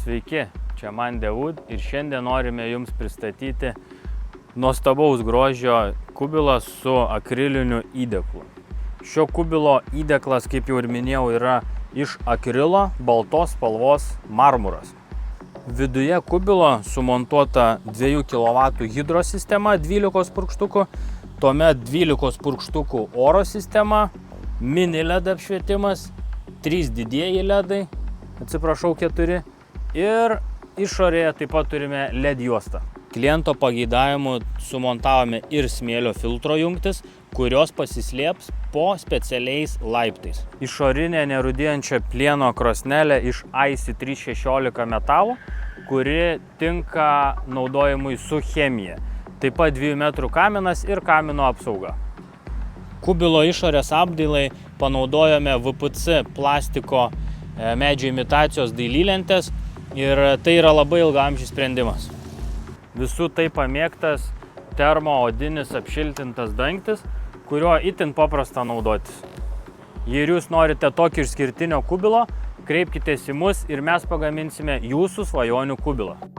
Sveiki, čia man Devud ir šiandien norime Jums pristatyti nuostabaus grožio kubilą su akriliniu įdėklu. Šio kubilo įdėklas, kaip jau ir minėjau, yra iš akrilo baltos spalvos marmuras. Viduje kubilo sumontuota 2 kW hidrosistema 12 purkštukų, tuomet 12 purkštukų oro sistema, mini LED apšvietimas, 3 didieji LEDai, 4 ir išorėje taip pat turime LED juostą. Kliento pageidavimu sumontavome ir smėlio filtro jungtis, kurios pasislėps po specialiais laiptais. Išorinė nerūdijančia plieno krosnelė iš IC316 metalo, kuri tinka naudojimui su chemija. Taip pat 2 metrų kaminas ir kamino apsauga. Kubilo išorės apdailai panaudojome VPC plastiko medžio imitacijos dailylentės ir tai yra labai ilgaamžis sprendimas. Visų tai pamėgtas termoodinis apšiltintas dangtis, kuriuo itin paprasta naudotis. Jei jūs norite tokio išskirtinio kubilo, kreipkitės į mus ir mes pagaminsime jūsų svajonių kubilą.